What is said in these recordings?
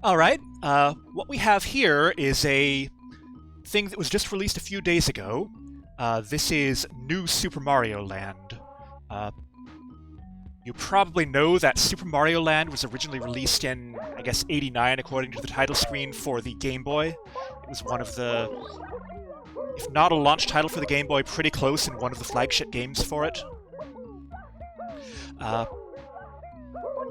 Alright, what we have here is a thing that was just released a few days ago. This is New Super Mario Land. You probably know that Super Mario Land was originally released in, I guess, '89, according to the title screen, for the Game Boy. It was one of the, if not a launch title for the Game Boy, pretty close, and one of the flagship games for it.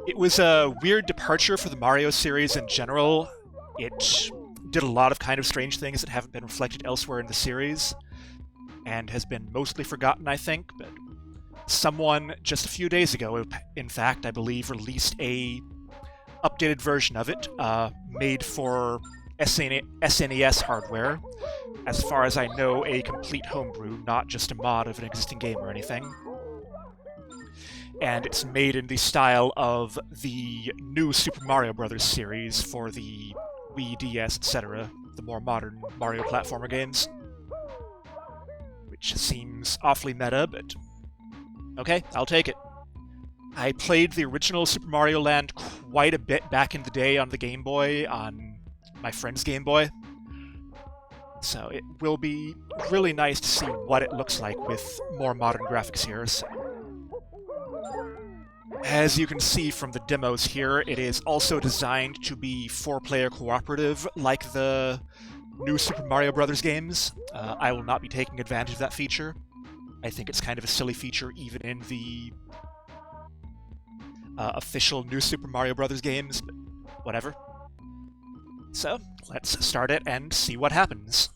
It was a weird departure for the Mario series in general. It did a lot of kind of strange things that haven't been reflected elsewhere in the series, and has been mostly forgotten, I think, but someone just a few days ago, in fact, I believe, released a updated version of it, made for SNES hardware. As far as I know, a complete homebrew, not just a mod of an existing game or anything. And it's made in the style of the new Super Mario Bros. Series for the Wii, DS, etc., the more modern Mario platformer games. Which seems awfully meta, but okay, I'll take it. I played the original Super Mario Land quite a bit back in the day on the Game Boy, on my friend's Game Boy. So it will be really nice to see what it looks like with more modern graphics here. So, as you can see from the demos here, it is also designed to be 4-player cooperative, like the new Super Mario Bros. Games. I will not be taking advantage of that feature. I think it's kind of a silly feature even in the official new Super Mario Bros. Games, but whatever. So, let's start it and see what happens.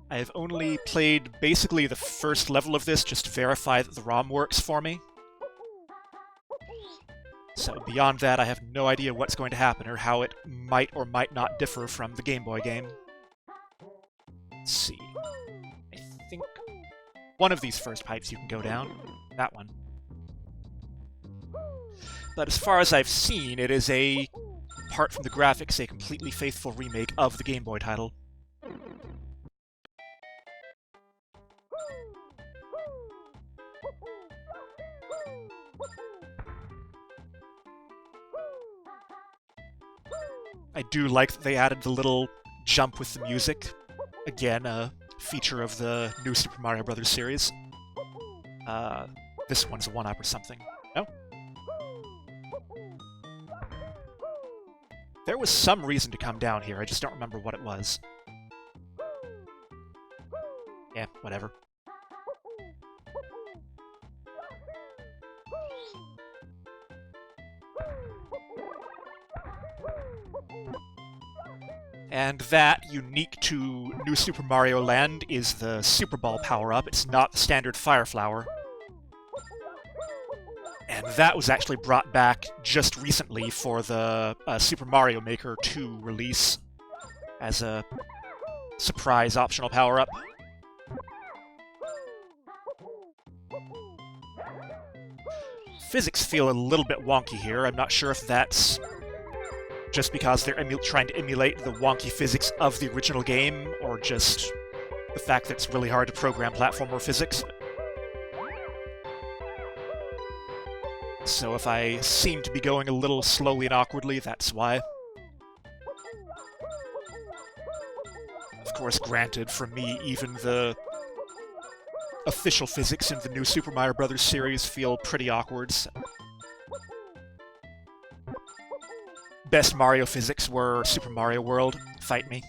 I've only played basically the first level of this just to verify that the ROM works for me. So beyond that, I have no idea what's going to happen or how it might or might not differ from the Game Boy game. Let's see. I think one of these first pipes you can go down. That one. But as far as I've seen, it is apart from the graphics, a completely faithful remake of the Game Boy title. I do like that they added the little jump with the music. Again, a feature of the new Super Mario Bros. Series. This one's a 1-up or something. No? There was some reason to come down here, I just don't remember what it was. Yeah, whatever. And that, unique to New Super Mario Land, is the Super Ball power-up. It's not the standard Fire Flower. And that was actually brought back just recently for the Super Mario Maker 2 release as a surprise optional power-up. Physics feel a little bit wonky here. I'm not sure if that's just because they're trying to emulate the wonky physics of the original game, or just the fact that it's really hard to program platformer physics. So if I seem to be going a little slowly and awkwardly, that's why. Of course, granted, for me, even the official physics in the new Super Mario Bros. Series feel pretty awkward, so. Best Mario physics were Super Mario World. Fight me.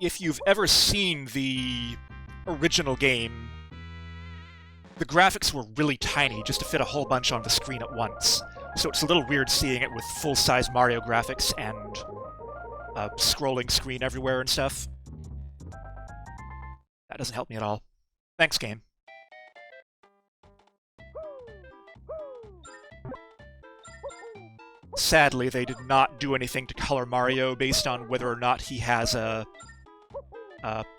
If you've ever seen the original game, the graphics were really tiny just to fit a whole bunch on the screen at once. So it's a little weird seeing it with full-size Mario graphics and a scrolling screen everywhere and stuff. That doesn't help me at all. Thanks, game. Sadly, they did not do anything to color Mario based on whether or not he has a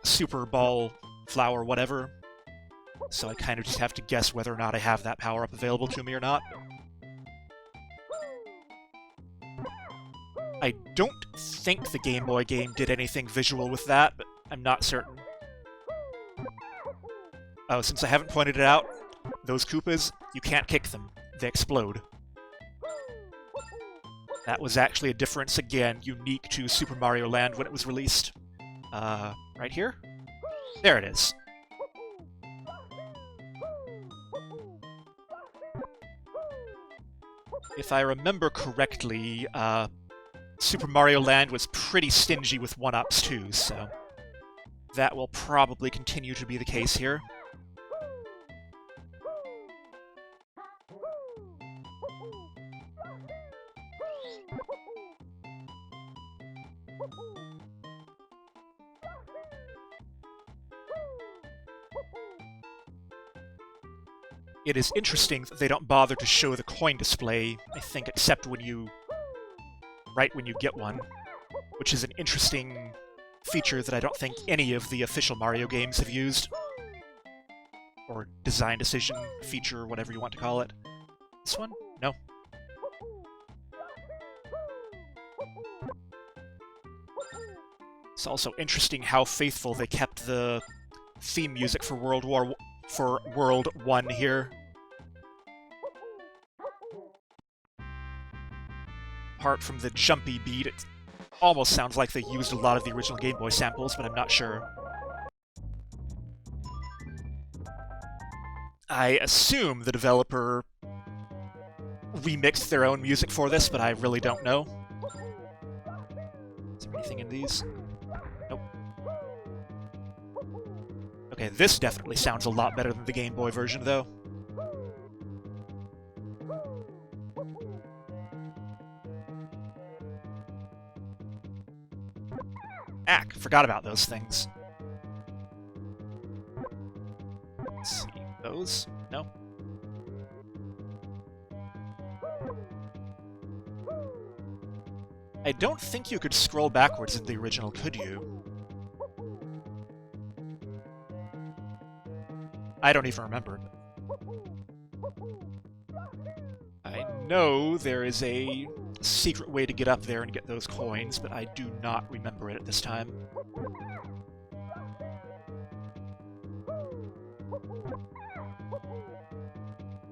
Super Ball flower, whatever. So I kind of just have to guess whether or not I have that power-up available to me or not. I don't think the Game Boy game did anything visual with that, but I'm not certain. Oh, since I haven't pointed it out, those Koopas, you can't kick them. They explode. That was actually a difference, again, unique to Super Mario Land when it was released. Right here? There it is. If I remember correctly, Super Mario Land was pretty stingy with 1-ups too, so that will probably continue to be the case here. It is interesting that they don't bother to show the coin display, I think, except right when you get one, which is an interesting feature that I don't think any of the official Mario games have used. Or design decision feature, whatever you want to call it. This one? No. It's also interesting how faithful they kept the theme music for World 1 here. Apart from the jumpy beat, it almost sounds like they used a lot of the original Game Boy samples, but I'm not sure. I assume the developer remixed their own music for this, but I really don't know. Is there anything in these? Nope. Okay, this definitely sounds a lot better than the Game Boy version, though. Ack, forgot about those things. Let's see. Those? No? I don't think you could scroll backwards in the original, could you? I don't even remember. I know there is a secret way to get up there and get those coins, but I do not remember it at this time.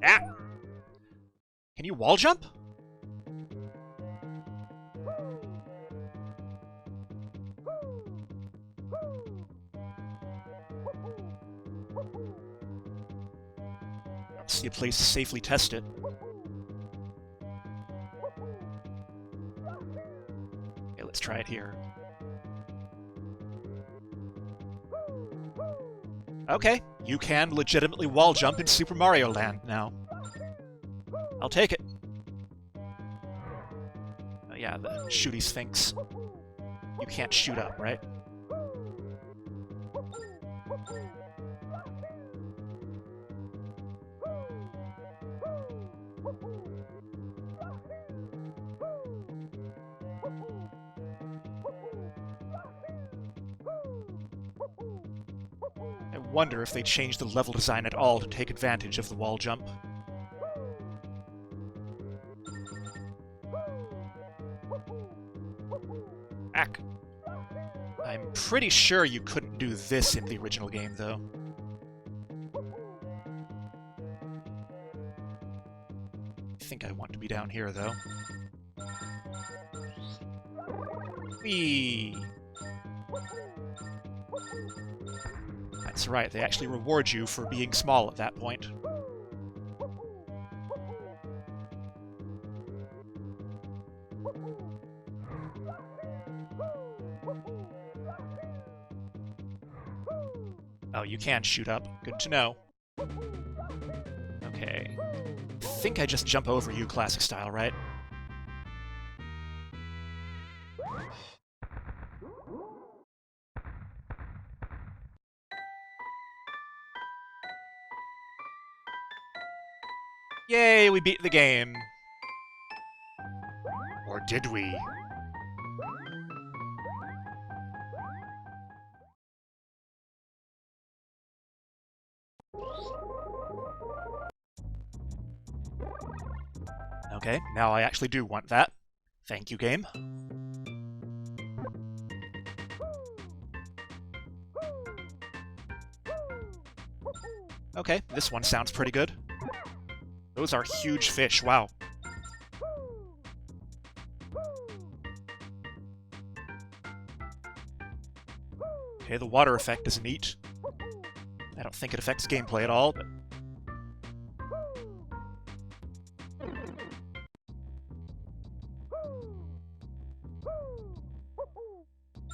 Ah! Can you wall jump? I don't see a place to safely test it. Okay, let's try it here. Okay, you can legitimately wall jump in Super Mario Land now. I'll take it. Oh yeah, the shooty sphinx. You can't shoot up, right? I wonder if they changed the level design at all to take advantage of the wall jump. Ack. I'm pretty sure you couldn't do this in the original game, though. I think I want to be down here, though. Whee! That's right, they actually reward you for being small at that point. Oh, you can shoot up. Good to know. Okay. I think I just jump over you classic style, right? Yay, we beat the game! Or did we? Okay, now I actually do want that. Thank you, game. Okay, this one sounds pretty good. Those are huge fish, wow. Okay, the water effect is neat. I don't think it affects gameplay at all, but...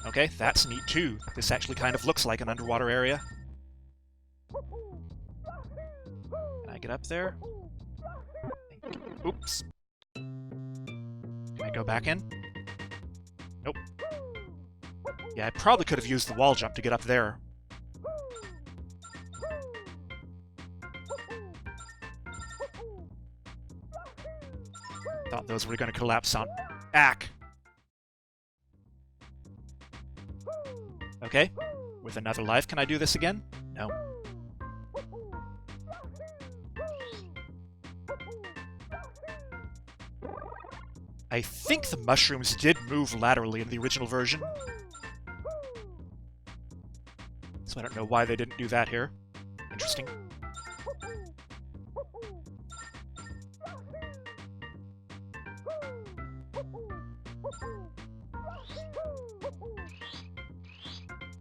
Okay, that's neat too. This actually kind of looks like an underwater area. Can I get up there? Oops. Can I go back in? Nope. Yeah, I probably could have used the wall jump to get up there. Thought those were going to collapse on... Ack! Okay. With another life, can I do this again? No. I think the mushrooms did move laterally in the original version. So I don't know why they didn't do that here. Interesting.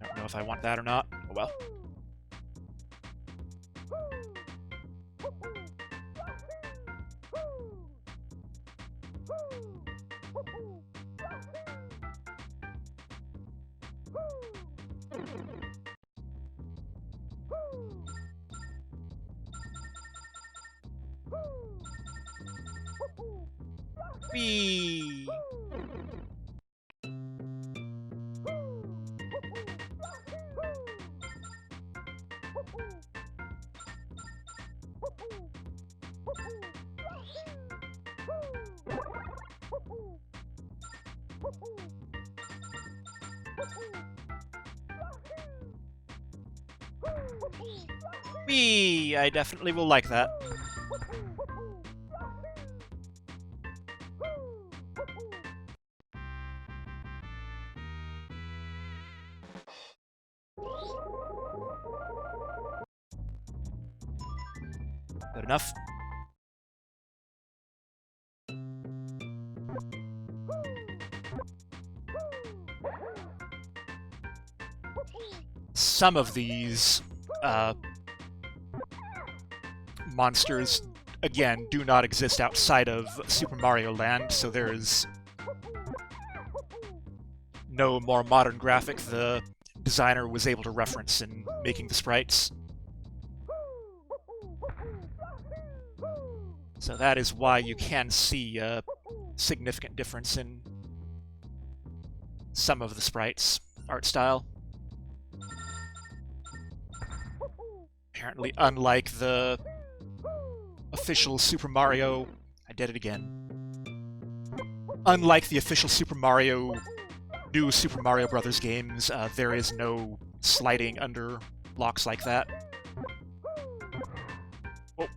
I don't know if I want that or not. Oh well. Whee! Whee! I definitely will like that. Good enough. Some of these monsters, again, do not exist outside of Super Mario Land, so there's no more modern graphic the designer was able to reference in making the sprites. So that is why you can see a significant difference in some of the sprites' art style. Apparently, unlike the official Super Mario... I did it again. Unlike the official new Super Mario Bros. Games, there is no sliding under blocks like that. Oh.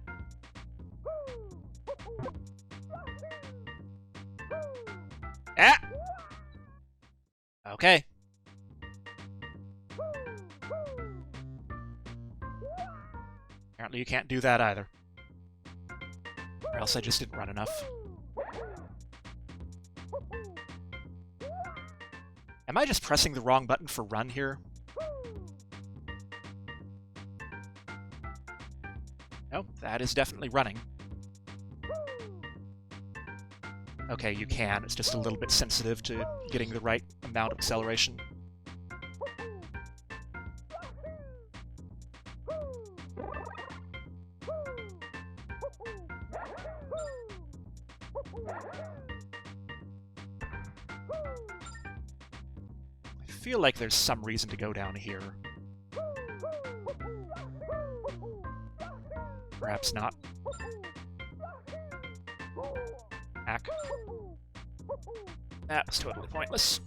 Ah! Okay. Apparently you can't do that either. Or else I just didn't run enough. Am I just pressing the wrong button for run here? No, that is definitely running. Okay, you can. It's just a little bit sensitive to getting the right amount of acceleration. I feel like there's some reason to go down here. Perhaps not. Hack. That was totally pointless.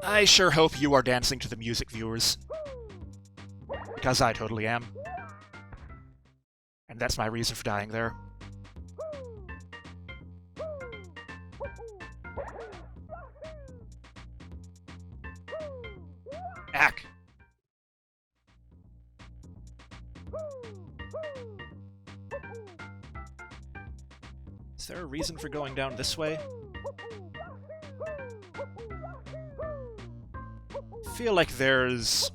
I sure hope you are dancing to the music, viewers. Because I totally am. And that's my reason for dying there. Is there a reason for going down this way? I feel like there's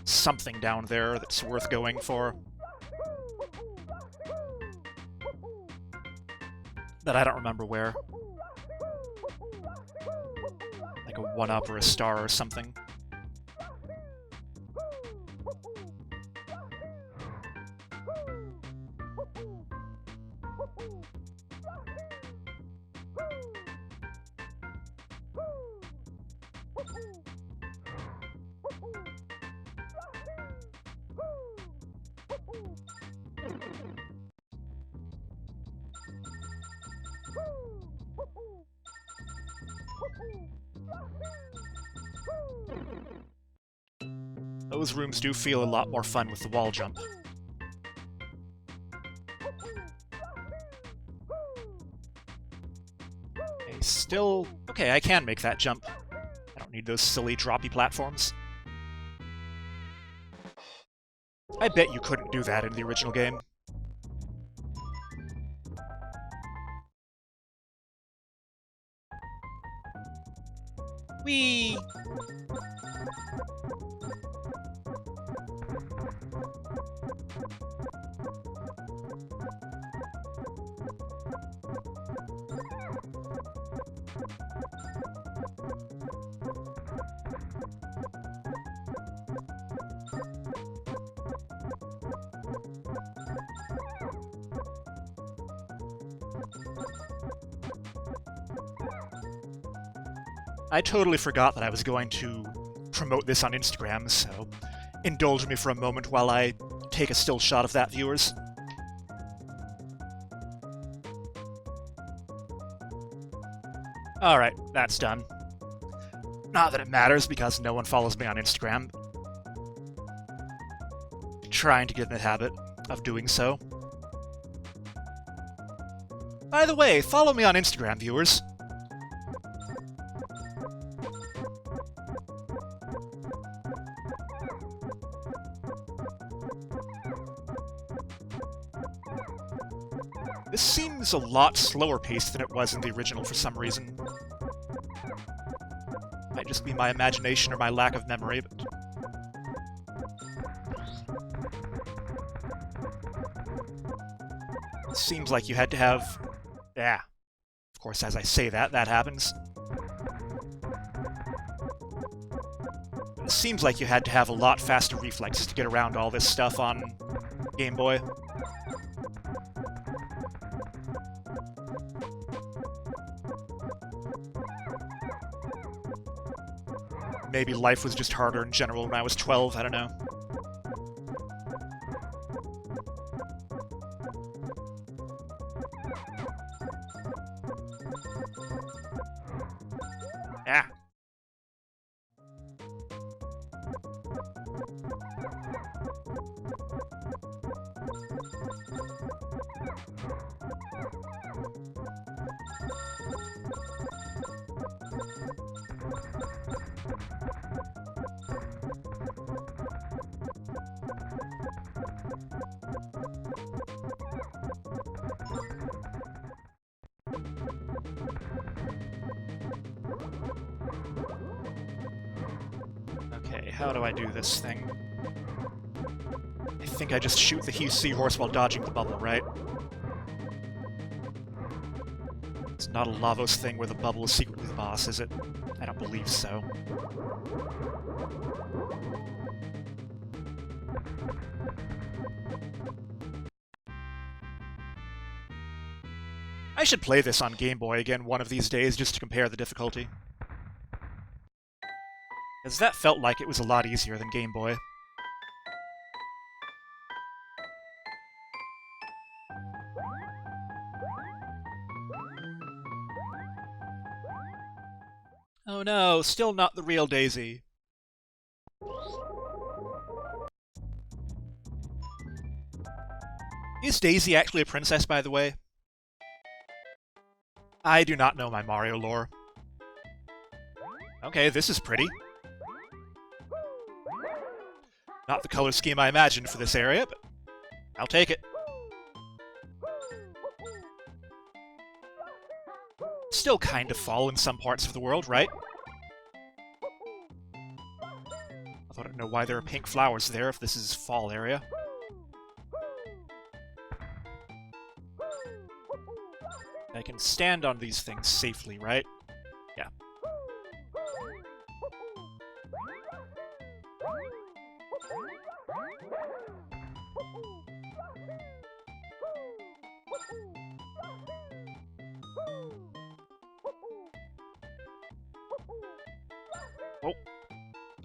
something down there that's worth going for. That I don't remember where. Like a 1-up or a star or something. Those rooms do feel a lot more fun with the wall jump. Okay, still... Okay, I can make that jump. I don't need those silly droppy platforms. I bet you couldn't do that in the original game. Whee! I totally forgot that I was going to promote this on Instagram, so indulge me for a moment while I take a still shot of that, viewers. Alright, that's done. Not that it matters, because no one follows me on Instagram. Trying to get in the habit of doing so. By the way, follow me on Instagram, viewers. This seems a lot slower paced than it was in the original for some reason. Might just be my imagination or my lack of memory, but... It seems like you had to have... Yeah. Of course, as I say that, that happens. It seems like you had to have a lot faster reflexes to get around all this stuff on Game Boy. Maybe life was just harder in general when I was 12, I don't know. Ah. Okay, how do I do this thing? I think I just shoot the seahorse while dodging the bubble, right? It's not a Lavos thing where the bubble is secretly the boss, is it? I don't believe so. I should play this on Game Boy again one of these days just to compare the difficulty. Because that felt like it was a lot easier than Game Boy. Oh no, still not the real Daisy. Is Daisy actually a princess, by the way? I do not know my Mario lore. Okay, this is pretty. Not the color scheme I imagined for this area, but I'll take it. Still kind of fall in some parts of the world, right? I don't know why there are pink flowers there if this is fall area. I can stand on these things safely, right? Yeah. Oh.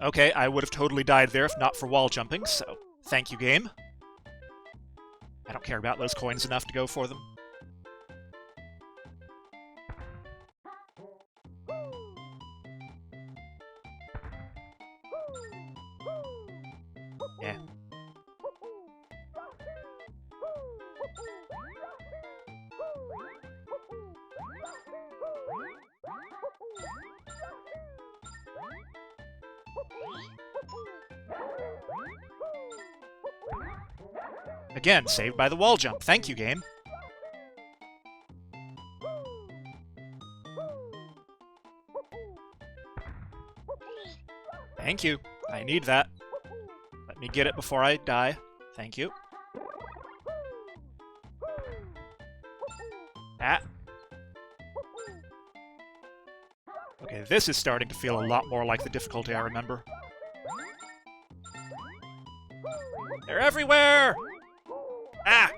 Okay, I would have totally died there if not for wall jumping, so thank you, game. I don't care about those coins enough to go for them. Yeah. Again, saved by the wall jump. Thank you, game. Thank you. I need that. Let me get it before I die. Thank you. Ah. Okay, this is starting to feel a lot more like the difficulty I remember. They're everywhere! Ah!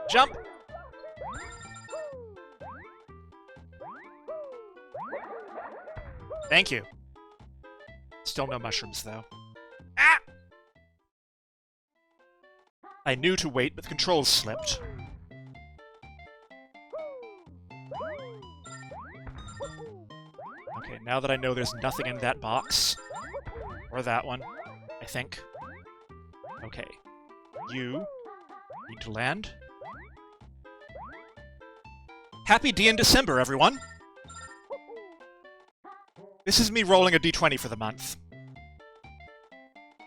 Jump! Thank you. Still no mushrooms, though. Ah! I knew to wait, but the controls slipped. Okay, now that I know there's nothing in that box, or that one, I think. Okay. You need to land. Happy D in December, everyone! This is me rolling a d20 for the month.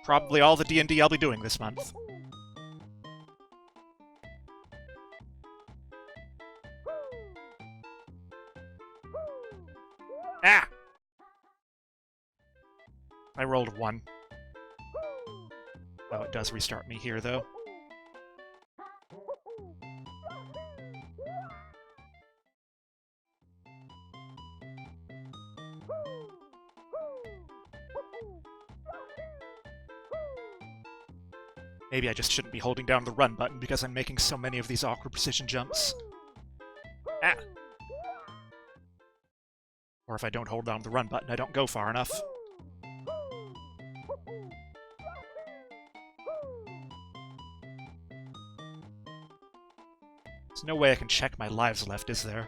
Probably all the D&D I'll be doing this month. Ah! I rolled a 1. Oh, it does restart me here, though. Maybe I just shouldn't be holding down the run button because I'm making so many of these awkward precision jumps. Ah! Or if I don't hold down the run button, I don't go far enough. There's no way I can check my lives left, is there?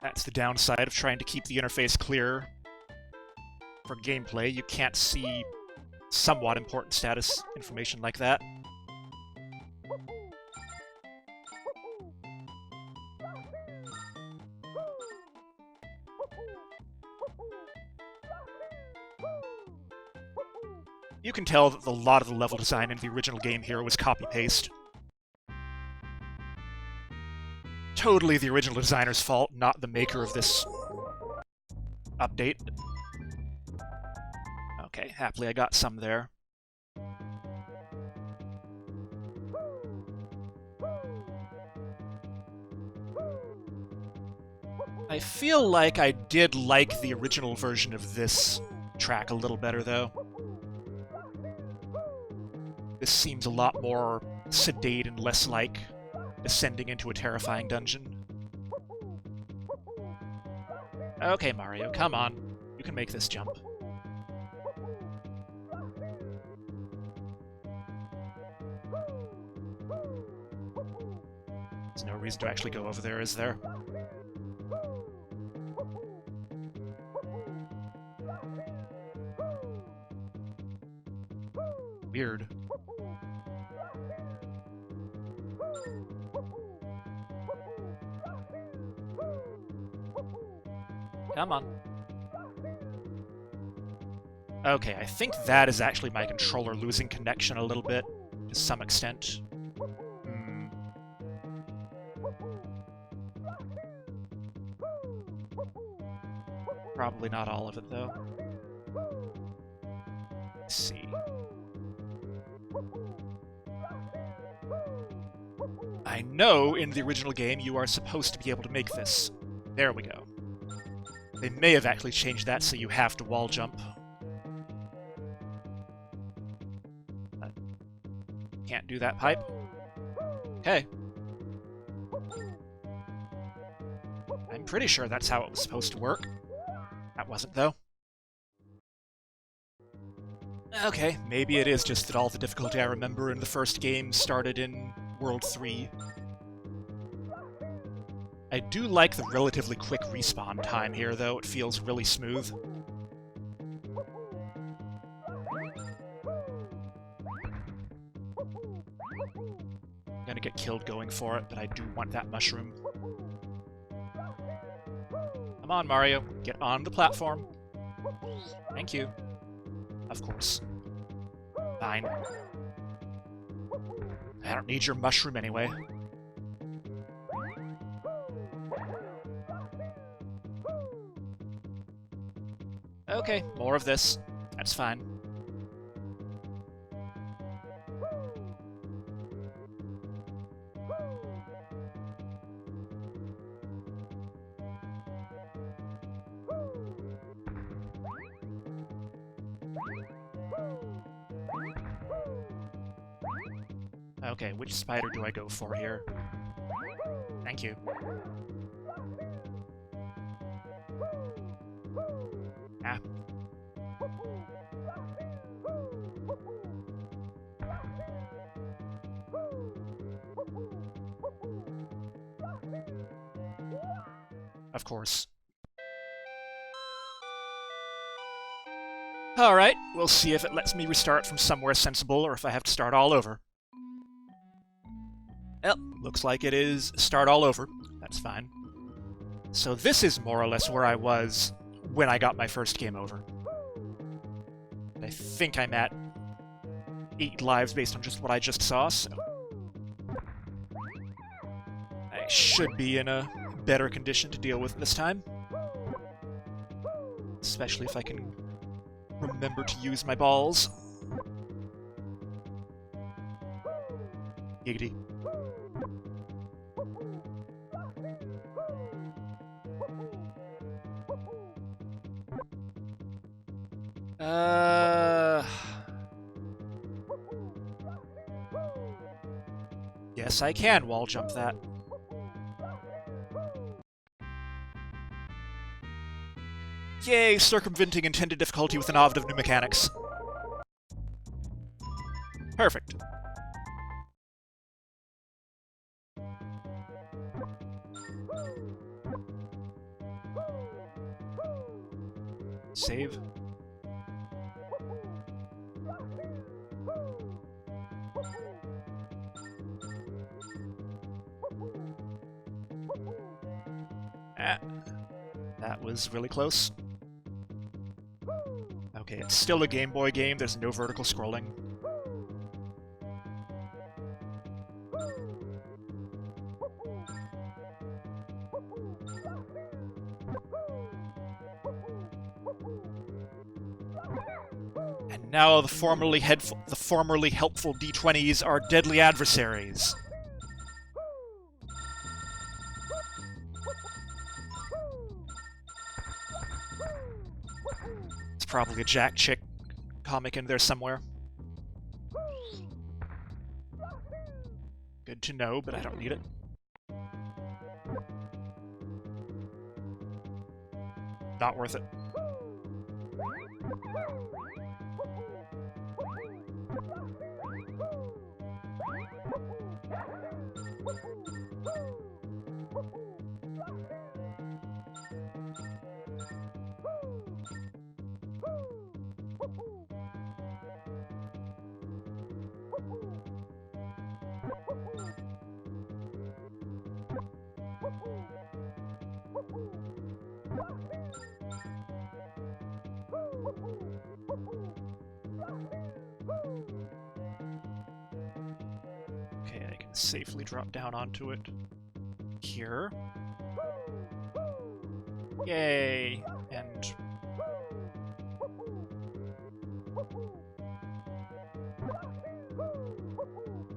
That's the downside of trying to keep the interface clear. For gameplay, you can't see somewhat important status information like that. You can tell that a lot of the level design in the original game here was copy-paste. Totally the original designer's fault, not the maker of this update. Okay, happily I got some there. I feel like I did like the original version of this track a little better, though. This seems a lot more sedate and less like descending into a terrifying dungeon. Okay, Mario, come on. You can make this jump. There's no reason to actually go over there, is there? Weird. Come on. Okay, I think that is actually my controller losing connection a little bit, to some extent. Hmm. Probably not all of it, though. Let's see. I know in the original game you are supposed to be able to make this. There we go. They may have actually changed that so you have to wall jump. Can't do that pipe. Okay. I'm pretty sure that's how it was supposed to work. That wasn't, though. Okay, maybe it is just that all the difficulty I remember in the first game started in World 3. I do like the relatively quick respawn time here, though. It feels really smooth. I'm gonna get killed going for it, but I do want that mushroom. Come on, Mario. Get on the platform. Thank you. Of course. Fine. I don't need your mushroom anyway. Okay, more of this. That's fine. Okay, which spider do I go for here? Thank you. Ah. Of course. Alright, we'll see if it lets me restart from somewhere sensible or if I have to start all over. Well, looks like it is start all over. That's fine. So this is more or less where I was when I got my first game over. I think I'm at 8 lives based on just what I just saw, so I should be in a better condition to deal with this time. Especially if I can remember to use my balls. Giggity. Yes, I can wall jump that. Yay, circumventing intended difficulty with innovative new mechanics. Perfect. Save. Ah, that was really close. Okay, it's still a Game Boy game, there's no vertical scrolling. And now the formerly helpful D20s are deadly adversaries. It's probably a Jack Chick comic in there somewhere. Good to know, but I don't need it. Not worth it. Okay, I can safely drop down onto it here. Yay! And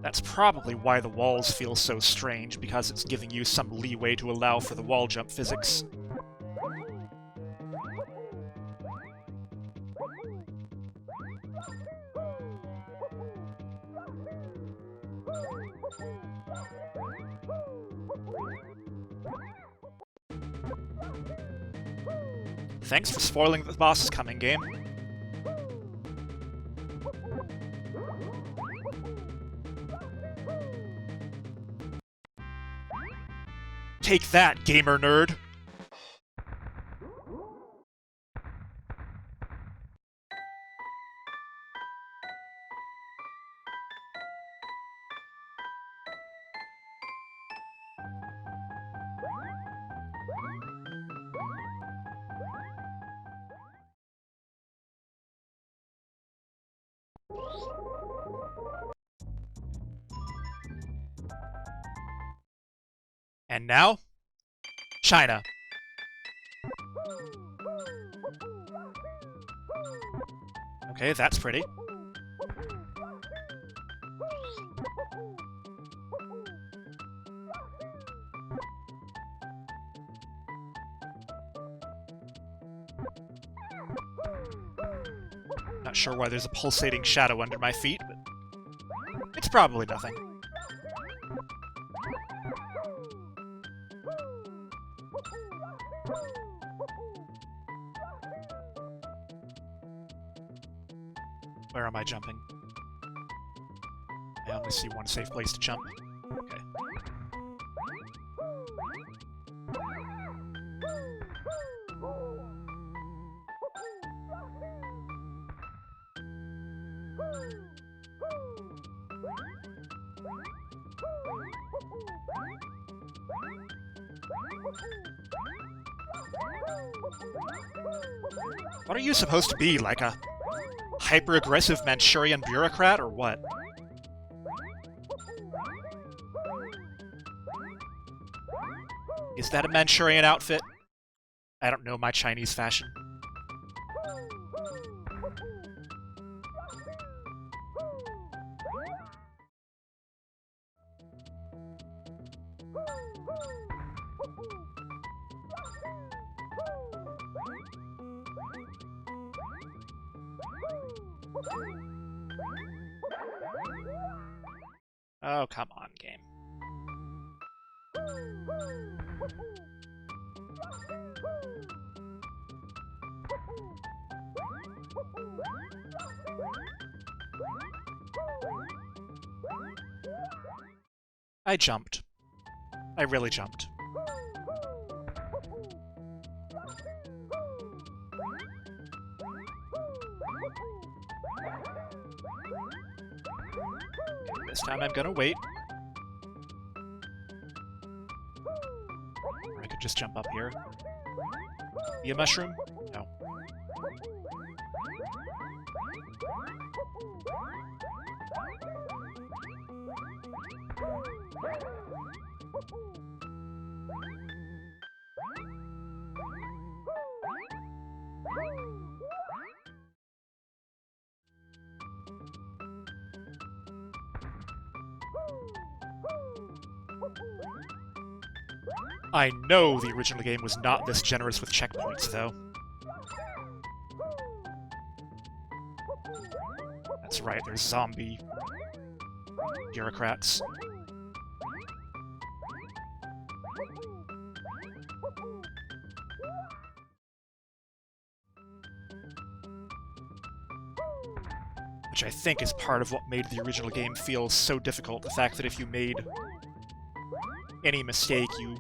that's probably why the walls feel so strange, because it's giving you some leeway to allow for the wall jump physics. Thanks for spoiling the boss is coming, game. Take that, gamer nerd! And now, China. Okay, that's pretty. Not sure why there's a pulsating shadow under my feet, but it's probably nothing. Where am I jumping? I only see one safe place to jump. Okay. What are you supposed to be, like a hyper-aggressive Manchurian bureaucrat, or what? Is that a Manchurian outfit? I don't know my Chinese fashion. Oh, come on, game. I jumped. I really jumped. Okay, this time I'm gonna wait. Or I could just jump up here. Be a mushroom? No. I know the original game was not this generous with checkpoints, though. That's right, there's zombie bureaucrats. Which I think is part of what made the original game feel so difficult. The fact that if you made any mistake, you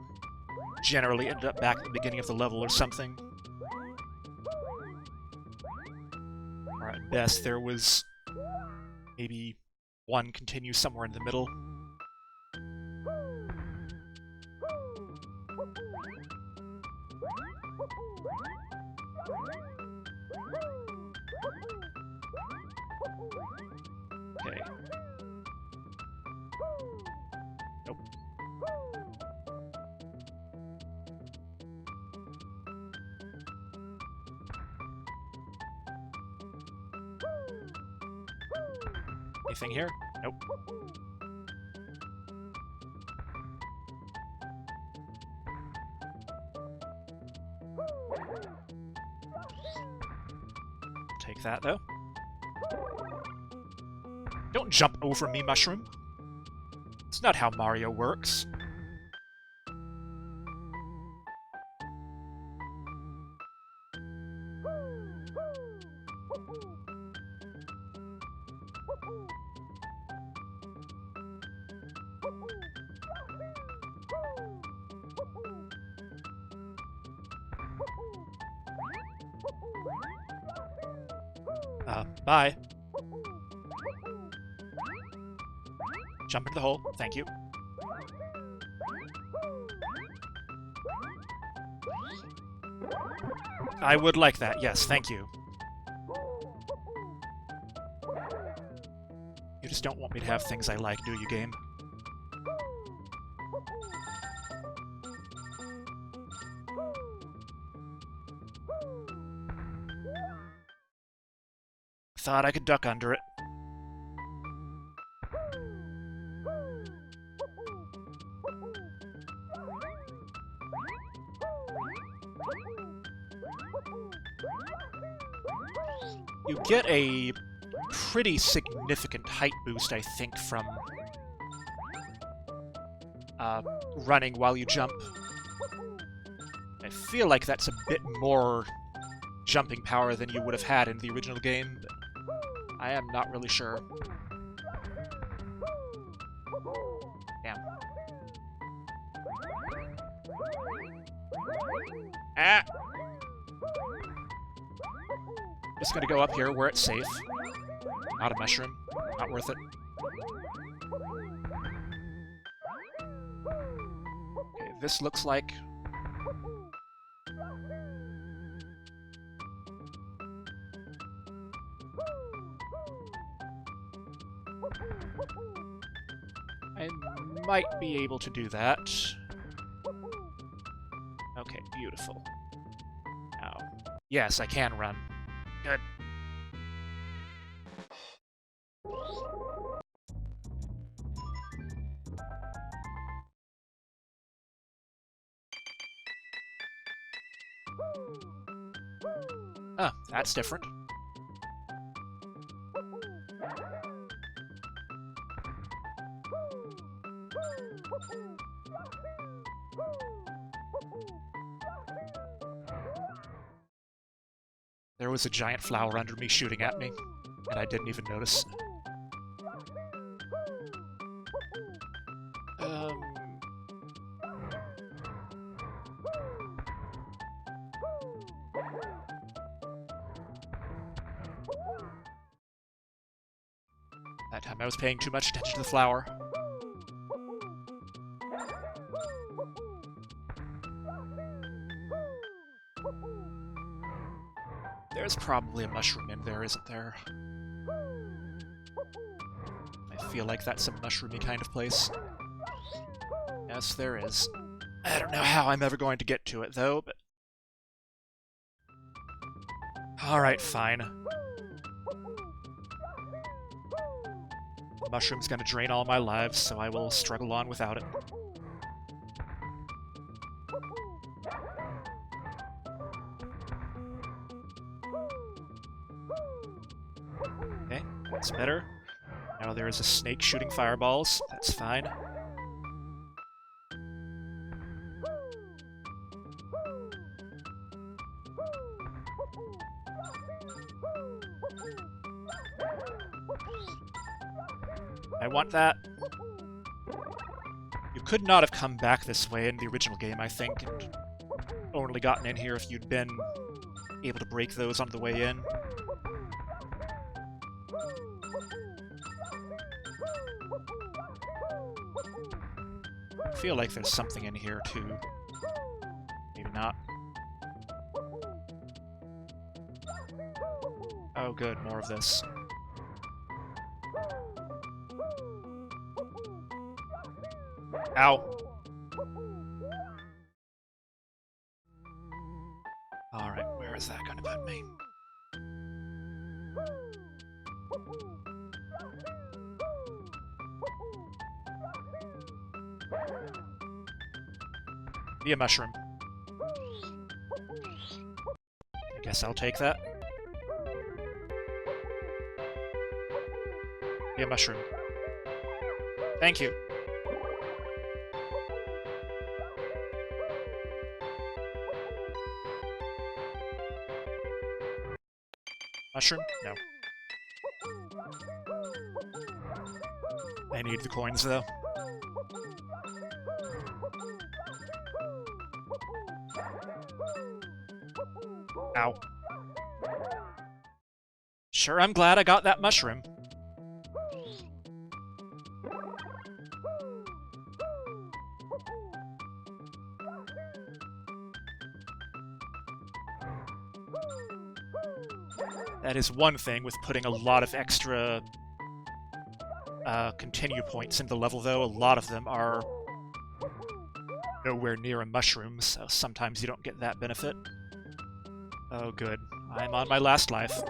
generally ended up back at the beginning of the level or something. Or at best, there was maybe one continue somewhere in the middle. Anything here? Nope. Take that, though. Don't jump over me, mushroom. It's not how Mario works. Bye. Jump into the hole. Thank you. I would like that. Yes, thank you. You just don't want me to have things I like, do you, game? Thought I could duck under it. You get a pretty significant height boost, I think, from running while you jump. I feel like that's a bit more jumping power than you would have had in the original game, but I am not really sure. Damn. Ah! Just gonna go up here where it's safe. Not a mushroom. Not worth it. Okay, this looks like... I might be able to do that. Okay, beautiful. Now, yes, I can run. Good. Ah, that's different. There was a giant flower under me shooting at me, and I didn't even notice. That time I was paying too much attention to the flower. There's probably a mushroom in there, isn't there? I feel like that's a mushroomy kind of place. Yes, there is. I don't know how I'm ever going to get to it, though, but... Alright, fine. The mushroom's gonna drain all my lives, so I will struggle on without it. Okay, that's better. Now there is a snake shooting fireballs. That's fine. I want that. You could not have come back this way in the original game, I think, and only gotten in here if you'd been able to break those on the way in. I feel like there's something in here, too. Maybe not. Oh good, more of this. Ow! Alright, where is that gonna put me? Be a mushroom. I guess I'll take that. Be a mushroom. Thank you. Mushroom? No. I need the coins, though. Ow. Sure, I'm glad I got that mushroom. That is one thing with putting a lot of extra continue points into the level, though. A lot of them are nowhere near a mushroom, so sometimes you don't get that benefit. Oh, good. I'm on my last life.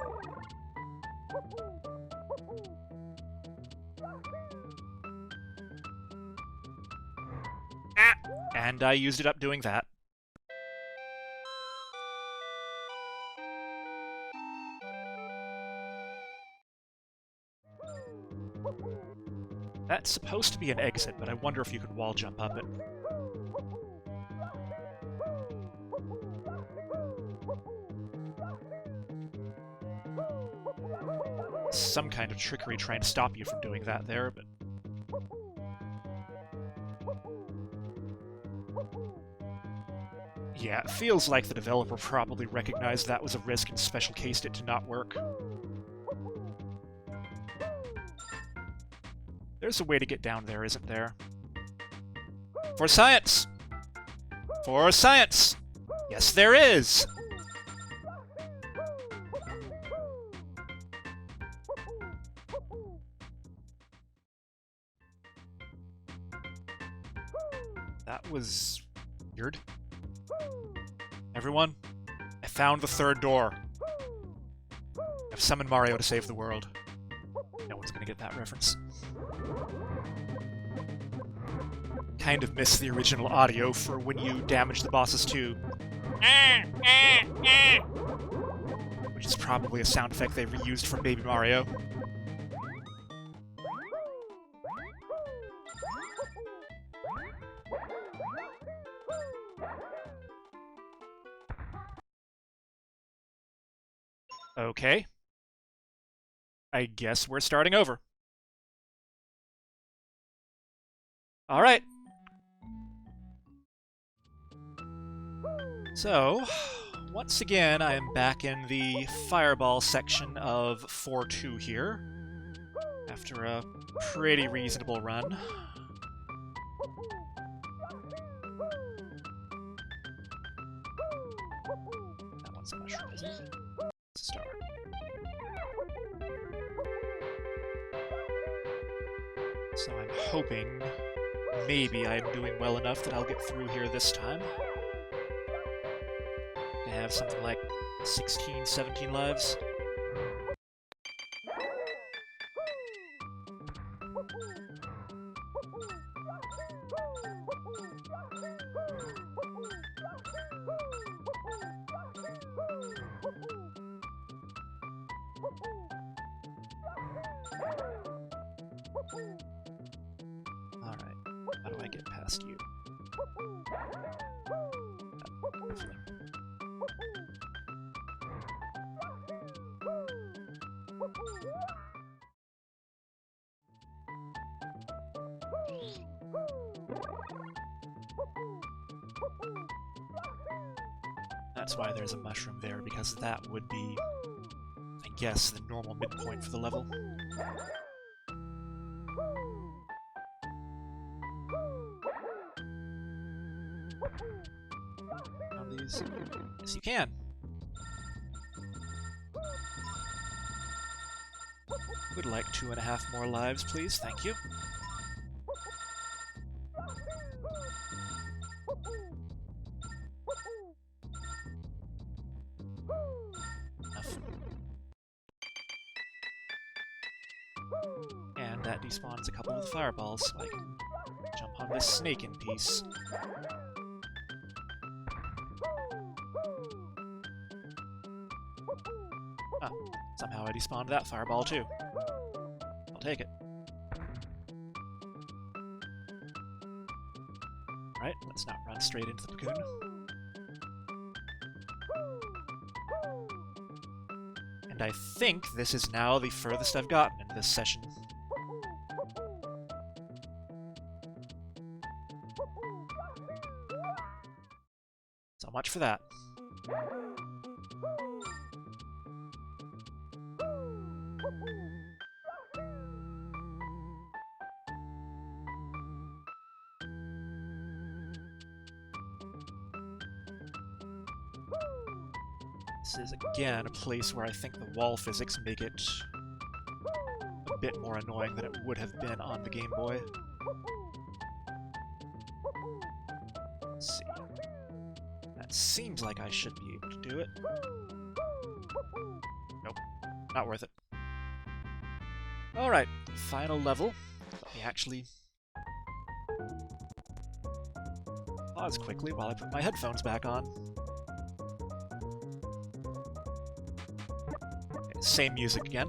Ah! And I used it up doing that. That's supposed to be an exit, but I wonder if you could wall jump up it. Some kind of trickery trying to stop you from doing that there, but... Yeah, it feels like the developer probably recognized that was a risk and special cased it to not work. There's a way to get down there, isn't there? For science! For science! Yes, there is! That was... weird. Everyone, I found the third door. I've summoned Mario to save the world. No one's gonna get that reference. Kind of miss the original audio for when you damage the bosses too. Which is probably a sound effect they reused from Baby Mario. Okay. I guess we're starting over. Alright. So, once again, I am back in the fireball section of 4-2 here, after a pretty reasonable run. That one's a mushroom, isn't it? It's a star. So I'm hoping maybe I'm doing well enough that I'll get through here this time. To have something like 16, 17 lives. Alright, how do I get past you? Hopefully. That's why there's a mushroom there, because that would be, I guess, the normal midpoint for the level. On these? Yes, you can. Would like 2.5 more lives, please. Thank you. that despawns a couple of the fireballs, so I can jump on this snake in peace. Ah, somehow I despawned that fireball too. I'll take it. Right, let's not run straight into the cocoon. And I think this is now the furthest I've gotten in this session. So much for that. This is, again, a place where I think the wall physics make it a bit more annoying than it would have been on the Game Boy. Let's see. That seems like I should be able to do it. Nope. Not worth it. Alright, final level. Let me actually pause quickly while I put my headphones back on. Same music again.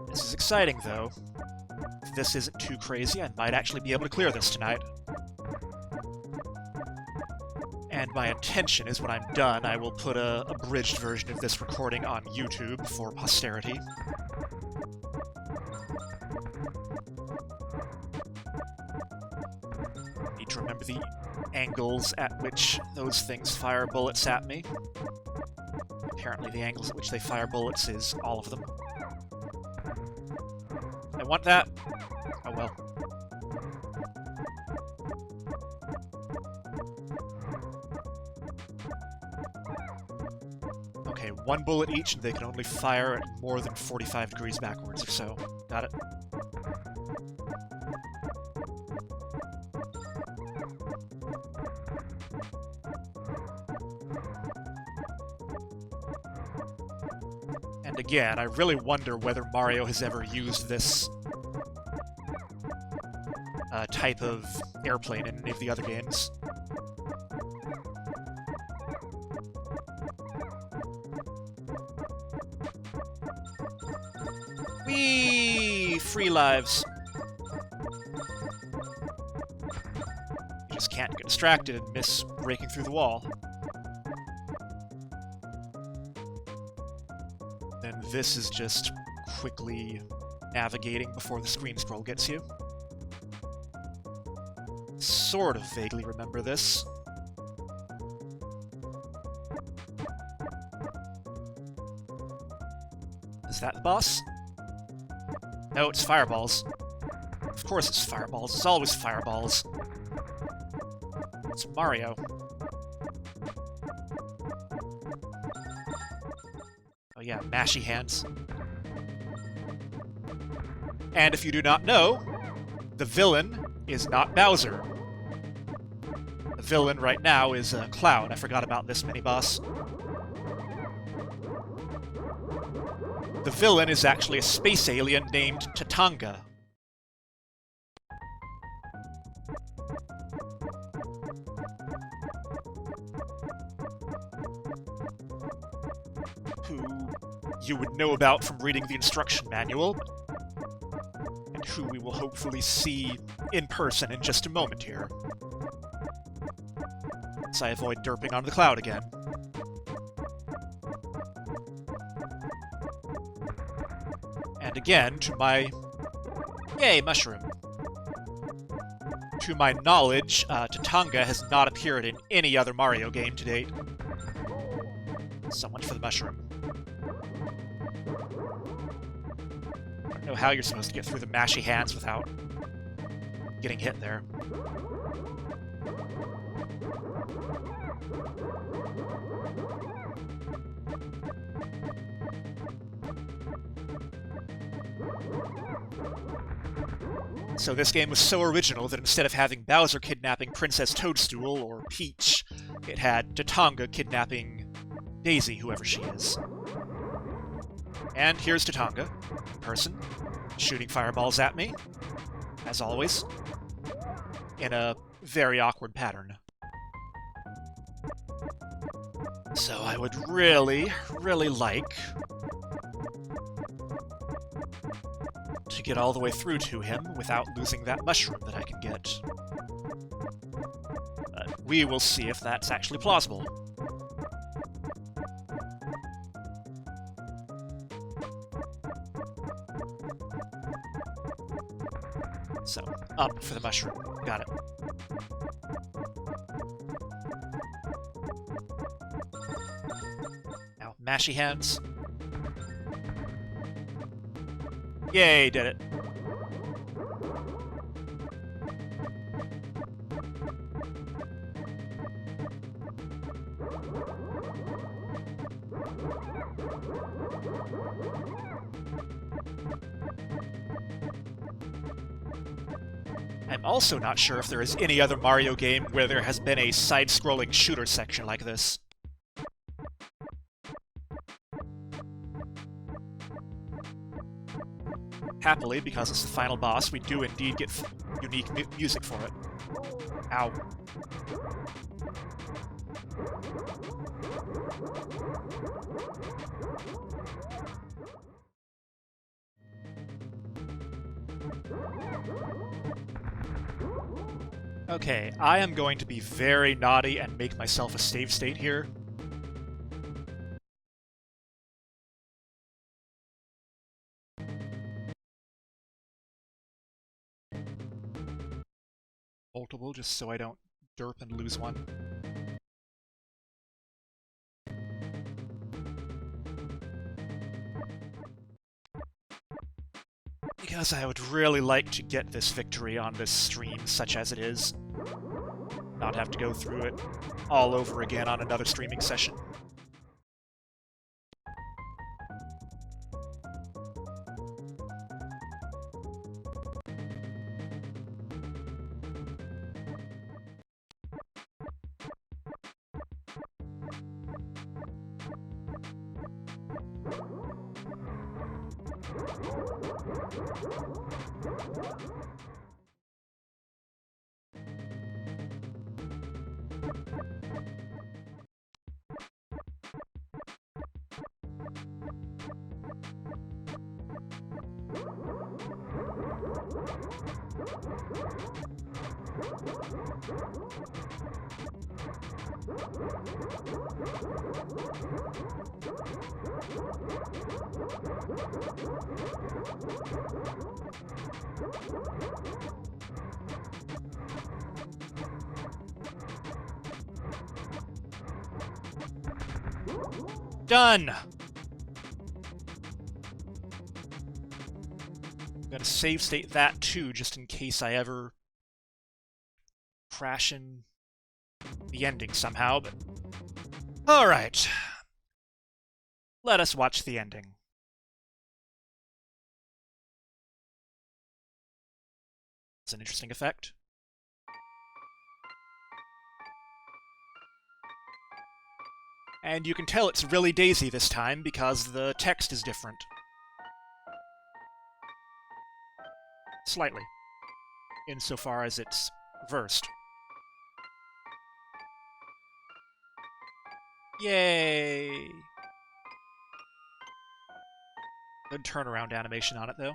This is exciting, though. If this isn't too crazy, I might actually be able to clear this tonight. And my intention is when I'm done, I will put a abridged version of this recording on YouTube for posterity. Need to remember the angles at which those things fire bullets at me. Apparently the angles at which they fire bullets is all of them. I want that. Oh well. Okay, one bullet each, and they can only fire at more than 45 degrees backwards or so. Got it. And again, I really wonder whether Mario has ever used this type of airplane in any of the other games. Whee! Free lives. You just can't get distracted and miss breaking through the wall. Then this is just quickly navigating before the screen scroll gets you. Sort of vaguely remember this. Is that the boss? No, it's fireballs. Of course it's fireballs. It's always fireballs. It's Mario. Oh yeah, mashy hands. And if you do not know, the villain is not Bowser. The villain right now is Cloud. I forgot about this mini-boss. The villain is actually a space alien named Tatanga. Who you would know about from reading the instruction manual, and who we will hopefully see in person in just a moment here. As I avoid derping onto the cloud again. And again, to my... Yay, mushroom! To my knowledge, Tatanga has not appeared in any other Mario game to date. So much for the mushroom. I don't know how you're supposed to get through the mashy hands without getting hit there. So this game was so original that instead of having Bowser kidnapping Princess Toadstool or Peach, it had Tatanga kidnapping Daisy, whoever she is. And here's Tatanga, in person, shooting fireballs at me, as always, in a very awkward pattern. So I would really, really like to get all the way through to him without losing that mushroom that I can get. But we will see if that's actually plausible. So, up for the mushroom. Got it. Now, mashy hands. Yay, did it. I'm also not sure if there is any other Mario game where there has been a side-scrolling shooter section like this. Happily, because it's the final boss, we do indeed get unique music for it. Ow. Okay, I am going to be very naughty and make myself a save state here. Multiple, just so I don't derp and lose one. Because I would really like to get this victory on this stream, such as it is. Not have to go through it all over again on another streaming session. Done! I'm gonna save state that too, just in case I ever crash in the ending somehow, but... Alright. Let us watch the ending. It's an interesting effect. And you can tell it's really Daisy this time because the text is different. Slightly. Insofar as it's reversed. Yay! Good turnaround animation on it, though.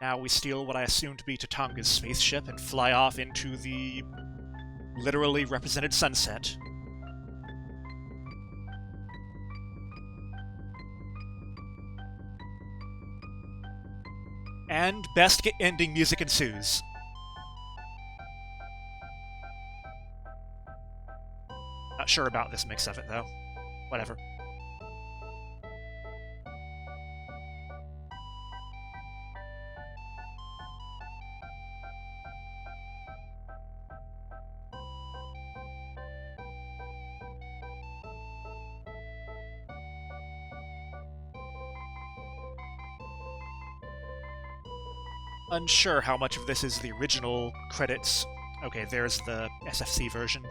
Now we steal what I assume to be Tatanga's spaceship and fly off into the literally represented sunset. And best ending music ensues. Not sure about this mix of it, though. Whatever. Unsure how much of this is the original credits. Okay, there's the SFC version.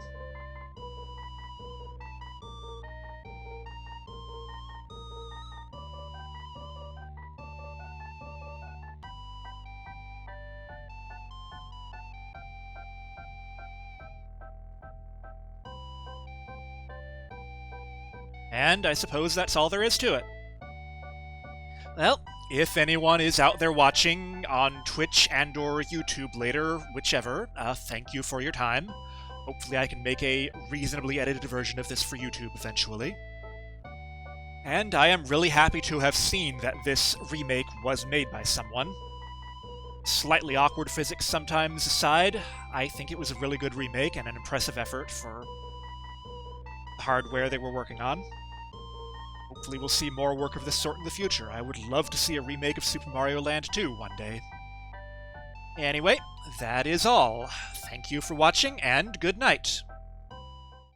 And I suppose that's all there is to it. Well, if anyone is out there watching on Twitch and or YouTube later, whichever, thank you for your time. Hopefully I can make a reasonably edited version of this for YouTube eventually. And I am really happy to have seen that this remake was made by someone. Slightly awkward physics sometimes aside, I think it was a really good remake and an impressive effort for the hardware they were working on. Hopefully we'll see more work of this sort in the future. I would love to see a remake of Super Mario Land 2 one day. Anyway, that is all. Thank you for watching, and good night.